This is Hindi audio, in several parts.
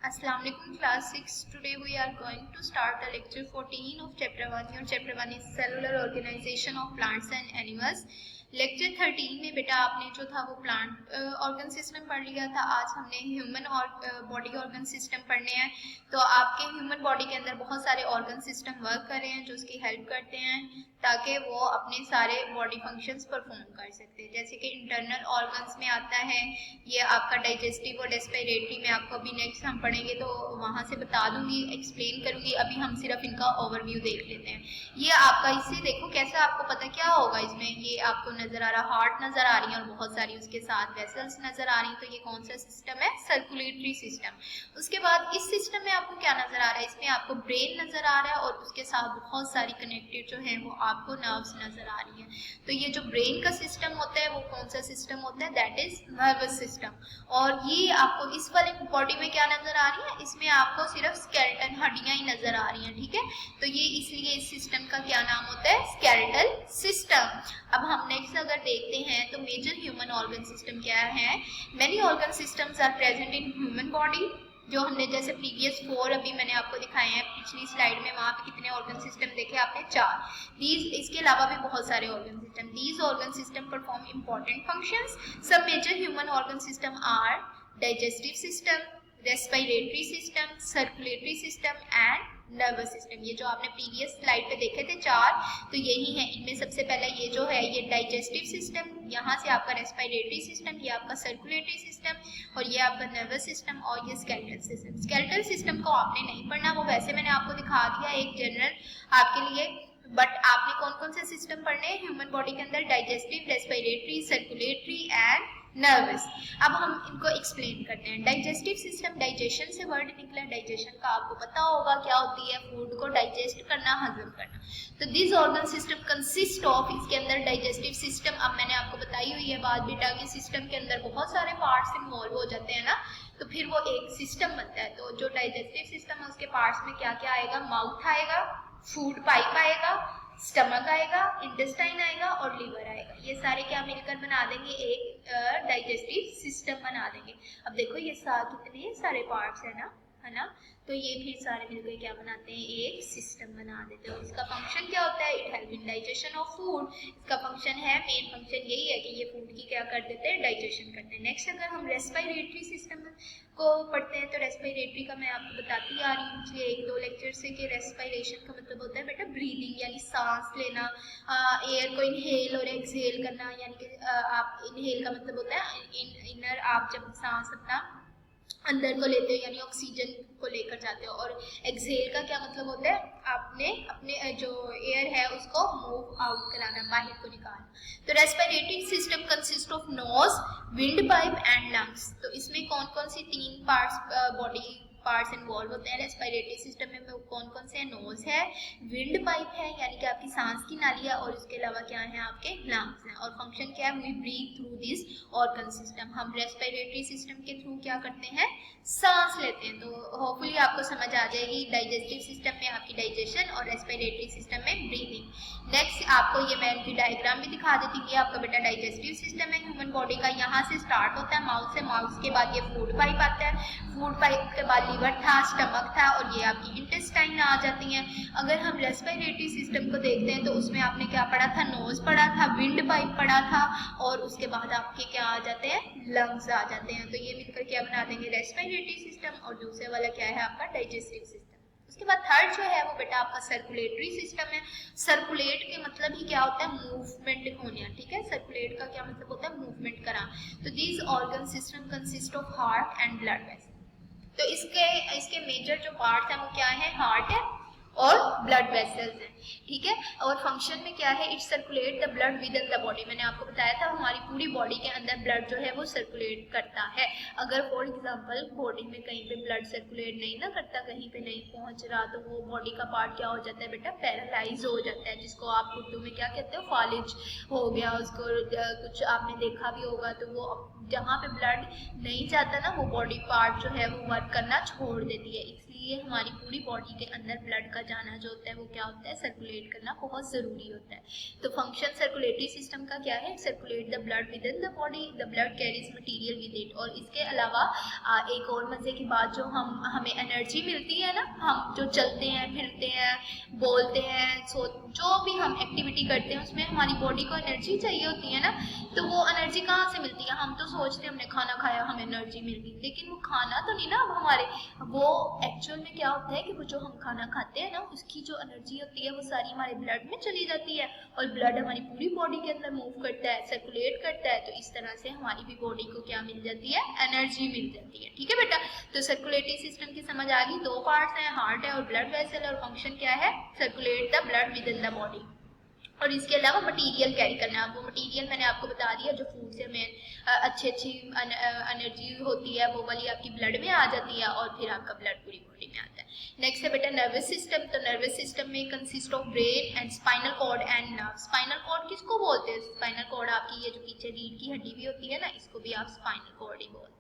Assalamu alaikum class 6. Today we are going to start the lecture 14 of chapter 1. Your chapter 1 is cellular organization of plants and animals. Lecture 13 में बेटा आपने जो था वो प्लांट ऑर्गन सिस्टम पढ़ लिया था। आज हमने ह्यूमन और बॉडी ऑर्गन सिस्टम पढ़ने हैं। तो आपके ह्यूमन बॉडी के अंदर बहुत सारे ऑर्गन सिस्टम वर्क कर रहे हैं जो उसकी हेल्प करते हैं ताकि वो अपने सारे बॉडी फंक्शंस परफॉर्म कर सकते हैं। जैसे कि इंटरनल ऑर्गन्स में आता है ये आपका डाइजेस्टिव और रेस्पिरेटरी में आपको अभी नेक्स्ट हम पढ़ेंगे तो वहाँ से बता दूंगी, एक्सप्लेन करूंगी। अभी हम सिर्फ इनका ओवरव्यू देख लेते हैं। ये आपका इससे देखो कैसा आपको पता क्या होगा इसमें, ये आपको नजर आ रहा, हार्ट नजर आ रही है और बहुत सारी उसके साथ वेसल्स नजर आ रही हैं। तो ये कौन सा सिस्टम है? Circulatory system. उसके बाद इस सिस्टम में आपको क्या नजर आ रहा है? इसमें आपको ब्रेन नजर आ रहा है और उसके साथ बहुत सारी कनेक्टेड जो है वो आपको नर्व्स नजर आ रही है। तो ये जो ब्रेन का सिस्टम होता है वो कौन सा सिस्टम होता है? That is nervous system. और ये आपको इस वाले बॉडी में क्या नजर आ रही है? इसमें आपको सिर्फ स्केलेटन, हड्डियां ही नजर आ रही हैं। ठीक है, तो ये इसलिए इस सिस्टम का क्या नाम होता है? Skeletal system. अब हम नेक्स्ट अगर देखते हैं तो मेजर ह्यूमन ऑर्गन सिस्टम क्या है? Many organ systems are present in human body. जो हमने जैसे प्रीवियस 4 अभी मैंने आपको दिखाए हैं पिछली स्लाइड में, वहां पे कितने ऑर्गन सिस्टम देखे आपने? 4। दीज, इसके अलावा भी बहुत सारे organ system. These organ system perform important functions. सब major human organ system are digestive system, respiratory system, circulatory system and nervous system. ये जो आपने प्रीवियस स्लाइड पे देखे थे 4, तो यही है। इनमें सबसे पहले ये जो है ये डाइजेस्टिव सिस्टम, यहाँ से आपका रेस्पिरेटरी सिस्टम, ये आपका सर्कुलेटरी सिस्टम और ये आपका नर्वस सिस्टम और ये स्केलेटल सिस्टम। स्केलेटल सिस्टम को आपने नहीं पढ़ना, वो वैसे मैंने आपको दिखा दिया एक जनरल आपके लिए। बट आपने कौन कौन से सिस्टम पढ़ने हैं ह्यूमन बॉडी के अंदर? Digestive, respiratory, circulatory and nervous. अब हम इनको एक्सप्लेन करते हैं। डाइजेस्टिव सिस्टम, डाइजेशन से वर्ड निकला। डाइजेशन का आपको पता होगा क्या होती है? फूड को डाइजेस्ट करना, हजम करना। तो this organ system consist of, इसके अंदर डाइजेस्टिव सिस्टम, अब मैंने आपको बताई हुई है बात बेटा कि सिस्टम के अंदर बहुत सारे पार्ट्स इन्वॉल्व हो जाते हैं ना, तो फिर वो एक सिस्टम बनता है। तो जो डाइजेस्टिव सिस्टम है उसके पार्ट्स में क्या क्या आएगा? माउथ आएगा, फूड पाइप आएगा, स्टमक आएगा, इंटेस्टाइन आएगा और लीवर आएगा। ये सारे क्या मिलकर बना देंगे? एक डाइजेस्टिव सिस्टम बना देंगे। अब देखो ये कितने सारे पार्ट्स है ना, तो ये फिर सारे मिलकर क्या बनाते हैं? एक सिस्टम बना देते हैं। इसका फंक्शन क्या होता है? It help in digestion of food. इसका फंक्शन है, मेन फंक्शन यही है कि ये फूड की क्या कर देते हैं? डाइजेशन करते हैं। नेक्स्ट अगर हम रेस्पिरेटरी सिस्टम को पढ़ते हैं तो रेस्पिरेटरी का मैं आपको बताती आ रही हूँ पिछले 1-2 लेक्चर से कि रेस्पिरेशन का मतलब होता है बेटा ब्रीदिंग, यानी सांस लेना, एयर को इनहेल और एक्सहेल करना। यानी कि आप इनहेल का मतलब होता है इनर, आप जब सांस अपना अंदर को लेते हो यानी ऑक्सीजन को लेकर जाते हो, और एक्सहेल का क्या मतलब होता है? आपने अपने जो एयर है उसको मूव आउट कराना, बाहर को निकालना। तो respiratory system consist of nose, wind pipe and lungs. तो इसमें कौन कौन सी 3 पार्ट्स बॉडी पार्ट्स इन्वॉल्व होते हैं रेस्पिरेटरी सिस्टम में? कौन कौन से हैं? नोज है, विंड पाइप है यानी कि आपकी सांस की नाली है, और इसके अलावा क्या है? आपके लंग्स हैं। और फंक्शन क्या है? We breathe through this organ system. हम रेस्पिरेटरी सिस्टम के थ्रू क्या करते हैं? सांस लेते हैं। तो होपफुली आपको समझ आ जाएगी डाइजेस्टिव सिस्टम में आपकी डाइजेशन और रेस्पिरेटरी सिस्टम में ब्रीदिंग। नेक्स्ट आपको ये मैं इनकी डायग्राम भी दिखा देती हूँ। ये आपका बेटा डाइजेस्टिव सिस्टम है ह्यूमन बॉडी का। यहाँ से स्टार्ट होता है माउथ से, माउथ के बाद ये फूड पाइप आता है, फूड पाइप के बाद लीवर था, स्टमक था और ये आपकी इंटेस्टाइन आ जाती हैं। अगर हम रेस्पिरेटरी सिस्टम को देखते हैं तो उसमें आपने क्या पढ़ा था? नोज पढ़ा था, विंड पाइप पढ़ा था और उसके बाद आपके क्या आ जाते हैं? लंग्स आ जाते हैं। तो ये मिलकर क्या बना देंगे? Respiratory system. और दूसरे वाला क्या है? आपका डाइजेस्टिव सिस्टम। उसके बाद थर्ड जो है वो बेटा आपका सर्कुलेटरी सिस्टम है। सर्कुलेट के मतलब ही क्या होता है? मूवमेंट होना। ठीक है, सर्कुलेट का क्या मतलब होता है? मूवमेंट करा। तो these organ system consist of heart and blood vessel. तो इसके मेजर जो पार्ट्स हैं वो क्या है? हार्ट है और ब्लड वेसल्स हैं। ठीक है, और फंक्शन में क्या है? It circulate the blood within the body. मैंने आपको बताया था हमारी पूरी बॉडी के अंदर ब्लड जो है वो सर्कुलेट करता है। अगर फॉर एग्जांपल बॉडी में कहीं पे ब्लड सर्कुलेट नहीं ना करता, कहीं पे नहीं पहुंच रहा, तो वो बॉडी का पार्ट क्या हो जाता है बेटा? पैरालाइज हो जाता है, जिसको आप उर्दू में क्या कहते हो? फालिज हो गया उसको। कुछ आपने देखा भी होगा, तो वो जहाँ पे ब्लड नहीं जाता ना, वो बॉडी पार्ट जो है वो वर्क करना छोड़ देती है। इसलिए हमारी पूरी बॉडी के अंदर ब्लड का जाना जो होता है वो क्या होता है, सर्कुलेट करना बहुत ज़रूरी होता है। तो फंक्शन सर्कुलेटरी सिस्टम का क्या है, circulate the blood within the body, the blood carries material with it. और इसके अलावा एक और मज़े की बात, जो हमें एनर्जी मिलती है ना, हम जो चलते हैं फिरते हैं बोलते हैं जो भी हम एक्टिविटी करते हैं उसमें हमारी बॉडी को एनर्जी चाहिए होती है ना, तो वो एनर्जी कहाँ से मिलती है, हम तो सोचते हैं हमने खाना खाया हमें एनर्जी मिल गई, लेकिन वो खाना तो नहीं ना अब हमारे, वो एक्चुअल में क्या होता है कि वो जो हम खाना खाते हैं ना उसकी जो एनर्जी होती है वो सारी हमारे ब्लड में चली जाती है, और ब्लड हमारी पूरी बॉडी के अंदर मूव करता है, सर्कुलेट करता है, तो इस तरह से हमारी भी बॉडी को क्या मिल जाती है, एनर्जी मिल जाती है। ठीक है बेटा, तो सर्कुलेटरी सिस्टम की समझ आ गई, दो पार्ट्स हैं, हार्ट है और ब्लड वेसल, और फंक्शन क्या है, circulate the blood within the body. और इसके अलावा मटेरियल कैरी करना है, वो मटेरियल मैंने आपको बता दिया जो फूड से हमें अच्छी एनर्जी होती है वो वाली आपकी ब्लड में आ जाती है, और फिर आपका ब्लड पूरी बॉडी में आता है। नेक्स्ट है बेटा नर्वस सिस्टम। तो नर्वस सिस्टम में consist of brain and spinal cord and nerve. Spinal cord किसको बोलते हैं, स्पाइनल कॉर्ड आपकी ये जो पीछे रीढ़ की हड्डी भी होती है ना, इसको भी आप स्पाइनल कॉर्ड ही बोलते हैं।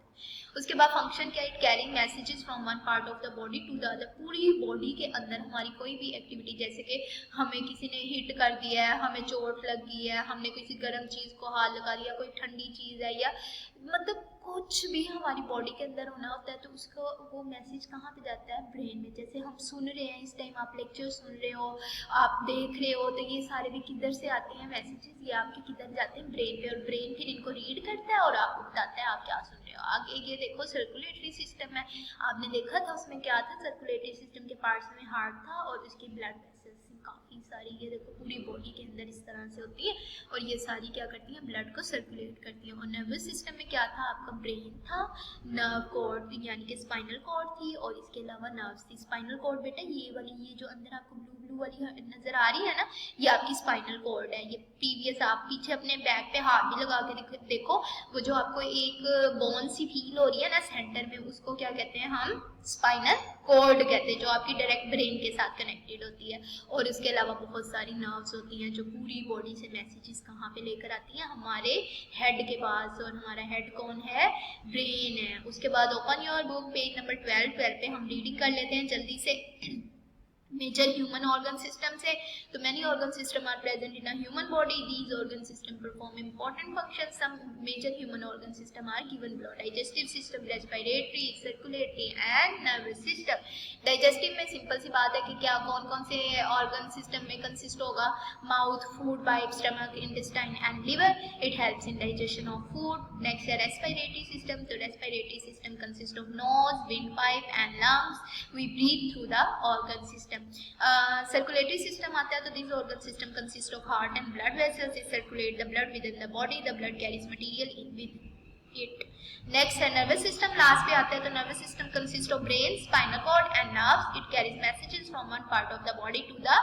उसके बाद फंक्शन क्या, it carrying messages from one part of the body to the other. पूरी बॉडी के अंदर हमारी कोई भी एक्टिविटी, जैसे कि हमें किसी ने हिट कर दिया है, हमें चोट लग गई है, हमने किसी गर्म चीज़ को हाथ लगा दिया, कोई ठंडी चीज़ है, या मतलब कुछ भी हमारी बॉडी के अंदर होना होता है, तो उसको वो मैसेज कहाँ पे जाता है, ब्रेन में। जैसे हम सुन रहे हैं, इस टाइम आप लेक्चर सुन रहे हो, आप देख रहे हो, तो ये सारे भी किधर से आते हैं मैसेजेस, ये आपके किधर जाते हैं, ब्रेन पे, और ब्रेन फिर इनको रीड करता है और आपको बताता है आप क्या सुन रहे हो। आगे ये देखो सर्कुलेटरी सिस्टम है, आपने देखा था उसमें क्या था, सर्कुलेटरी सिस्टम के पार्ट्स में हार्ट था और उसकी ब्लड वेसल्स काफ़ी सारी, ये देखो पूरी बॉडी के अंदर इस तरह से होती है, और ये सारी क्या करती है, ब्लड को सर्कुलेट करती है। और नर्वस सिस्टम में क्या था, आपका ब्रेन था, नर्व कॉर्ड यानी कि स्पाइनल कॉर्ड थी, और इसके अलावा नर्व्स थी। स्पाइनल कॉर्ड बेटा ये वाली, ये जो अंदर आपको ब्लू ब्लू वाली नजर आ रही है ना, ये आपकी स्पाइनल कॉर्ड है। ये प्रीवियस आप पीछे अपने बैक पे हाथ भी लगा के देखो, वो जो आपको एक बोन सी फील हो रही है ना सेंटर में, उसको क्या कहते हैं हम, स्पाइनल कॉर्ड कहते हैं, जो आपकी डायरेक्ट ब्रेन के साथ कनेक्टेड होती है। और इसके अलावा बहुत सारी नर्व्स होती हैं जो पूरी बॉडी से मैसेजेस कहाँ पे लेकर आती हैं, हमारे हेड के पास, और हमारा हेड कौन है, ब्रेन है। उसके बाद open your book page number 12 पे हम रीडिंग कर लेते हैं जल्दी से। Major human organ system से, तो many organ system are present in a human body. These organ system perform important functions. Some major human organ system are given below: digestive system, respiratory, circulatory and nervous system. digestive में सिंपल सी बात है कि क्या कौन कौन से organ system में consist होगा, mouth, food pipe, stomach, intestine and liver. It helps in digestion of food. Next है respiratory system. तो respiratory system consists of nose, windpipe and lungs. We breathe through the organ system. Circulatory system आता है, तो this organ system consist of heart and blood vessels, it circulate the blood within the body, the blood carries material in with it. Next है नर्वस सिस्टम, लास्ट पे आता है। तो nervous system consist of brain, spinal cord and nerves. It carries messages from one part of the body to the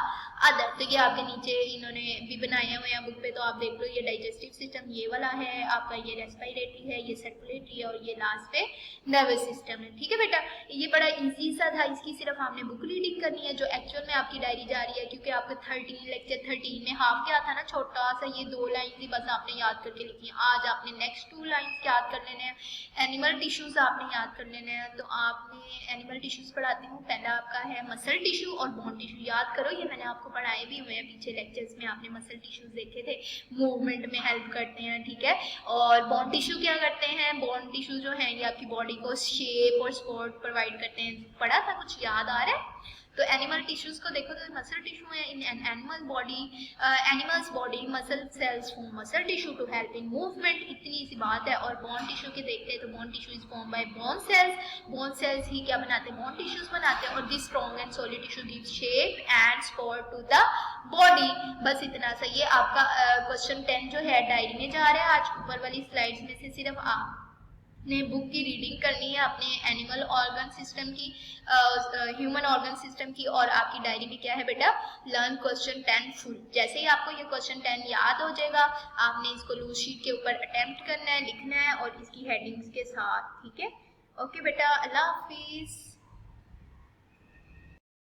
other. तो ये आपके नीचे इन्होंने भी बनाए हुए हैं बुक पे, तो आप देख लो, ये डाइजेस्टिव सिस्टम ये वाला है आपका, ये रेस्पिरेटरी है, ये सर्कुलेटरी है, और ये लास्ट पे नर्वस सिस्टम है। ठीक है बेटा, ये बड़ा इजी सा था, इसकी सिर्फ आपने बुक रीडिंग करनी है जो एक्चुअल में आपकी डायरी जा रही है, क्योंकि आपके लेक्चर 13 में हाफ क्या था ना, छोटा सा ये 2 लाइन ही बस आपने याद करके लिखी है। आज आपने नेक्स्ट 2 लाइन्स याद कर लेने हैं, एनिमल टिश्यूज आपने याद कर लेने हैं। तो आपने एनिमल टिश्यूज पढ़ाती हूँ, पहला आपका है मसल टिश्यू और बोन टिश्यू। याद करो, ये मैंने आपको पढ़ाए भी हुए हैं पीछे लेक्चर्स में, आपने मसल टिश्यूज देखे थे, मूवमेंट में हेल्प करते हैं। ठीक है, और बोन टिश्यू क्या करते हैं, बोन टिश्यू जो है ये आपकी बॉडी को शेप और सपोर्ट प्रोवाइड करते हैं। पढ़ा था, कुछ याद आ रहा है? तो एनिमल टिश्यूज को देखो तो मसल टिश्यू है in an animal body, animals body muscle cells form muscle tissue to help in movement, इतनी सी बात है। और बोन टिश्यू के देखते हैं तो bone tissue is form by bone cells ही क्या बनाते हैं, बोन टिश्यूज बनाते हैं। और this strong and solid tissue gives shape and support to the body. बस इतना सा। ये आपका क्वेश्चन 10 जो है डायरी में जा रहा है। आज ऊपर वाली स्लाइड्स में से सिर्फ आप ने बुक की रीडिंग करनी है अपने एनिमल ऑर्गन सिस्टम की, ह्यूमन ऑर्गन सिस्टम की, और आपकी डायरी में क्या है बेटा, लर्न क्वेश्चन 10 फुल। जैसे ही आपको ये क्वेश्चन 10 याद हो जाएगा, आपने इसको लूज शीट के ऊपर अटेम्प्ट करना है, लिखना है, और इसकी हेडिंग्स के साथ। ठीक है, ओके बेटा, अल्लाह हाफिज।